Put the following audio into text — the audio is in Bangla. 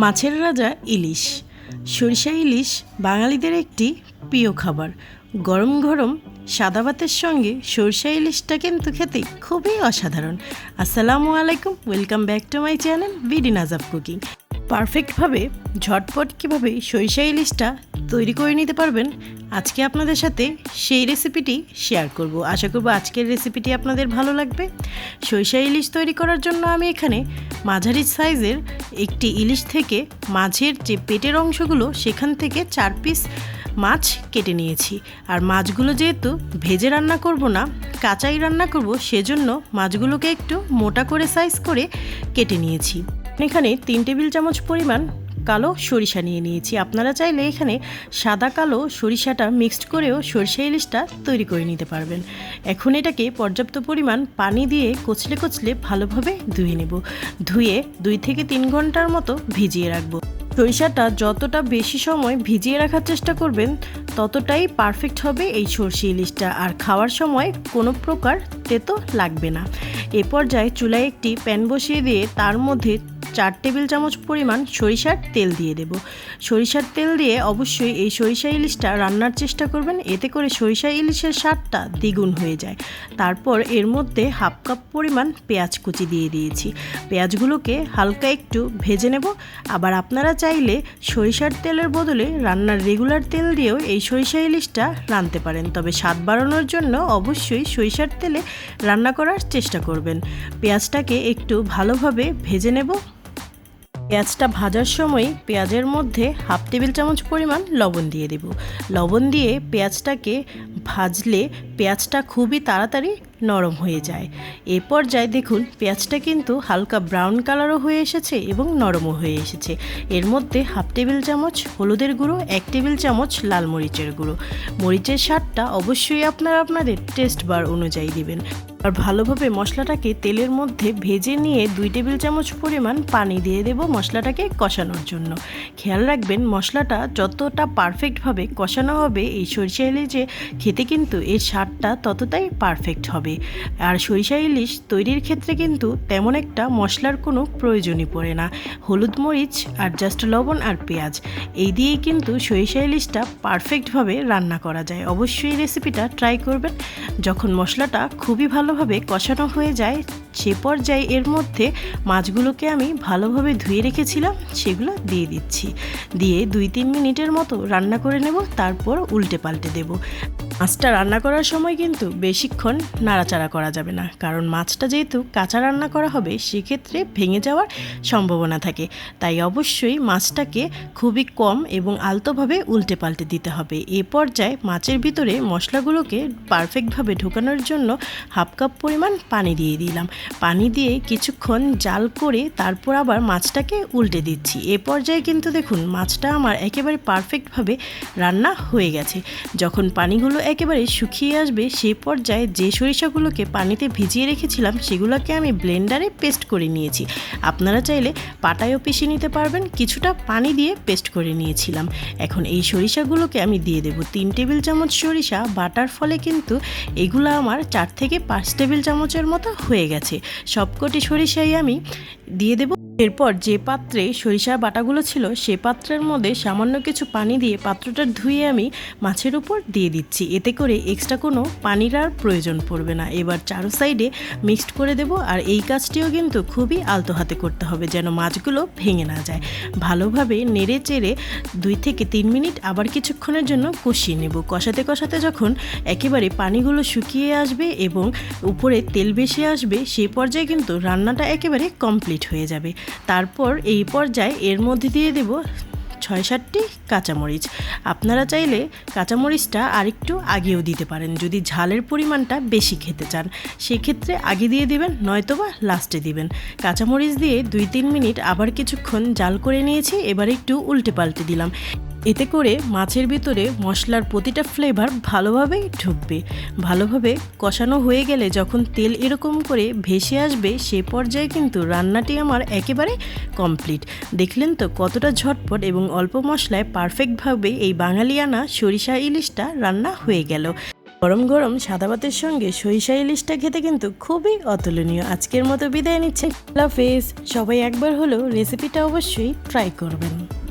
মাছের রাজা ইলিশ। সরিষা ইলিশ বাঙালিদের একটি প্রিয় খাবার। গরম গরম সাদা ভাতের সঙ্গে সরিষা ইলিশটা কিন্তু খেতে খুবই অসাধারণ। আসসালামু আলাইকুম, welcome back to my channel BD Najab cooking. পারফেক্টভাবে ঝটপট কীভাবে সরিষা ইলিশটা তৈরি করে নিতে পারবেন আজকে আপনাদের সাথে সেই রেসিপিটি শেয়ার করব। আশা করব আজকের রেসিপিটি আপনাদের ভালো লাগবে। সরিষা ইলিশ তৈরি করার জন্য আমি এখানে মাঝারি সাইজের একটি ইলিশ থেকে মাছের যে পেটের অংশগুলো সেখান থেকে 4 পিস মাছ কেটে নিয়েছি। আর মাছগুলো যেহেতু ভেজে রান্না করব না, কাঁচাই রান্না করব, সেজন্য মাছগুলোকে একটু মোটা করে সাইজ করে কেটে নিয়েছি। এখানে 3 টেবিল চামচ পরিমাণ কালো সরিষা নিয়ে নিয়েছি। আপনারা চাইলে এখানে সাদা কালো সরিষাটা মিক্সড করেও সরিষা ইলিশটা তৈরি করে নিতে পারবেন। এখন এটাকে পর্যাপ্ত পরিমাণ পানি দিয়ে কচলে কচলে ভালোভাবে ধুয়ে নেব। ধুয়ে 2 থেকে 3 ঘন্টার মতো ভিজিয়ে রাখবো। সরিষাটা যতটা বেশি সময় ভিজিয়ে রাখার চেষ্টা করবেন ততটাই পারফেক্ট হবে এই সরষে ইলিশটা, আর খাওয়ার সময় কোনো প্রকার তেতো লাগবে না। এ পর্যায়ে চুলায় একটি প্যান বসিয়ে দিয়ে তার মধ্যে 4 টেবিল চামচ পরিমাণ সরিষার তেল দিয়ে দেব। সরিষার তেল দিয়ে অবশ্যই এই সরিষা ইলিশটা রান্নার চেষ্টা করবেন, এতে করে সরিষা ইলিশের স্বাদটা দ্বিগুণ হয়ে যায়। তারপর এর মধ্যে হাফ কাপ পরিমাণ পেঁয়াজ কুচি দিয়ে দিয়েছি। পেঁয়াজগুলোকে হালকা একটু ভেজে নেব। আবার আপনারা চাইলে সরিষার তেলের বদলে রান্নার রেগুলার তেল দিয়েও এই সরিষা ইলিশটা রাঁধতে পারেন, তবে স্বাদ বাড়ানোর জন্য অবশ্যই সরিষার তেলে রান্না করার চেষ্টা করবেন। পেঁয়াজটাকে একটু ভালোভাবে ভেজে নেব। পেঁয়াজটা ভাজার সময় পেঁয়াজের মধ্যে হাফ টেবিল চামচ পরিমাণ লবণ দিয়ে দেব। লবণ দিয়ে পেঁয়াজটাকে ভাজলে পেঁয়াজটা খুবই তাড়াতাড়ি নরম হয়ে যায়। এ পর্যায়ে দেখুন পেঁয়াজটা কিন্তু হালকা ব্রাউন কালারও হয়ে এসেছে এবং নরমও হয়ে এসেছে। এর মধ্যে হাফ টেবিল চামচ হলুদের গুঁড়ো, 1 টেবিল চামচ লাল মরিচের গুঁড়ো। মরিচের স্বাদটা অবশ্যই আপনারা আপনাদের টেস্ট বার অনুযায়ী দিবেন। আর ভালোভাবে মশলাটাকে তেলের মধ্যে ভেজে নিয়ে 2 টেবিল চামচ পরিমাণ পানি দিয়ে দেব মশলাটাকে কষানোর জন্য। খেয়াল রাখবেন মশলাটা যতটা পারফেক্টভাবে কষানো হবে এই সরিষা ইলিশে খেতে কিন্তু এর স্বাদটা ততটাই পারফেক্ট হবে। আর সরিষা ইলিশ তৈরির ক্ষেত্রে কিন্তু তেমন একটা মশলার কোনো প্রয়োজনই পড়ে না। হলুদ মরিচ আর জাস্ট লবণ আর পেঁয়াজ, এই দিয়েই কিন্তু সরিষা ইলিশটা পারফেক্টভাবে রান্না করা যায়। অবশ্যই রেসিপিটা ট্রাই করবেন। যখন মশলাটা খুবই ভালোভাবে কষানো হয়ে যায় সে পর্যায়ে এর মধ্যে মাছগুলোকে আমি ভালোভাবে ধুয়ে রেখেছিলাম সেগুলো দিয়ে দিচ্ছি। দিয়ে 2-3 মিনিটের মতো রান্না করে নেব, তারপর উল্টে পাল্টে দেব। মাছটা রান্না করার সময় কিন্তু বেশিক্ষণ নাড়াচাড়া করা যাবে না, কারণ মাছটা যেহেতু কাঁচা রান্না করা হবে সেক্ষেত্রে ভেঙে যাওয়ার সম্ভাবনা থাকে। তাই অবশ্যই মাছটাকে খুবই কম এবং আলতোভাবে উল্টে পাল্টে দিতে হবে। এ পর্যায়ে মাছের ভিতরে মশলাগুলোকে পারফেক্টভাবে ঢোকানোর জন্য হাফ কাপ পরিমাণ পানি দিয়ে দিলাম। পানি দিয়ে কিছুক্ষণ জাল করে তারপর আবার মাছটাকে উল্টে দিচ্ছি। এ পর্যায়ে কিন্তু দেখুন মাছটা আমার একেবারে পারফেক্টভাবে রান্না হয়ে গেছে। যখন পানিগুলো একেবারে শুকিয়ে আসবে সেই পর্যায়ে যে সরিষাগুলোকে পানিতে ভিজিয়ে রেখেছিলাম সেগুলোকে আমি ব্লেন্ডারে পেস্ট করে নিয়েছি। আপনারা চাইলে পাটায়ও পিষে নিতে পারবেন। কিছুটা পানি দিয়ে পেস্ট করে নিয়েছিলাম। এখন এই সরিষাগুলোকে আমি দিয়ে দেব। 3 টেবিল চামচ সরিষা বাটার ফলে কিন্তু এগুলো আমার 4 থেকে 5 টেবিল চামচের মতো হয়ে গেছে। সবকটি সরিষাই আমি দিয়ে দেব। এরপর যে পাত্রে সরিষার বাটাগুলো ছিল সে পাত্রের মধ্যে সামান্য কিছু পানি দিয়ে পাত্রটা ধুয়ে আমি মাছের উপর দিয়ে দিচ্ছি। এতে করে এক্সট্রা কোনো পানির আর প্রয়োজন পড়বে না। এবার চারো সাইডে মিক্সড করে দেব। আর এই কাজটিও কিন্তু খুবই আলতো হাতে করতে হবে যেন মাছগুলো ভেঙে না যায়। ভালোভাবে নেড়ে চেড়ে 2 থেকে 3 মিনিট আবার কিছুক্ষণের জন্য কষিয়ে নেব। কষাতে কষাতে যখন একেবারে পানিগুলো শুকিয়ে আসবে এবং উপরে তেল ভেসে আসবে সেই পর্যায়ে কিন্তু রান্নাটা একেবারে কমপ্লিট হয়ে যাবে। তারপর এই পর্যায়ে এর মধ্যে দিয়ে দেব 6-7টি কাঁচামরিচ। আপনারা চাইলে কাঁচামরিচটা আরেকটু আগেও দিতে পারেন যদি ঝালের পরিমাণটা বেশি খেতে চান, সেক্ষেত্রে আগে দিয়ে দিবেন, নয়তোবা লাস্টে দিবেন। কাঁচামরিচ দিয়ে 2-3 মিনিট আবার কিছুক্ষণ জাল করে নিয়েছি। এবার একটু উল্টে পাল্টে দিলাম। এতে করে মাছের ভিতরে মশলার প্রতিটা ফ্লেভার ভালোভাবেই ঢুকবে। ভালোভাবে কষানো হয়ে গেলে যখন তেল এরকম করে ভেসে আসবে সে পর্যায়ে কিন্তু রান্নাটি আমার একেবারে কমপ্লিট। দেখলেন তো কতটা ঝটপট এবং অল্প মশলায় পারফেক্টভাবে এই বাঙালিয়ানা সরিষা ইলিশটা রান্না হয়ে গেল। গরম গরম সাদা ভাতের সঙ্গে সরিষা ইলিশটা খেতে কিন্তু খুবই অতুলনীয়। আজকের মতো বিদায় নিচ্ছে। আল্লাহ হাফেজ। সবাই একবার হলেও রেসিপিটা অবশ্যই ট্রাই করবেন।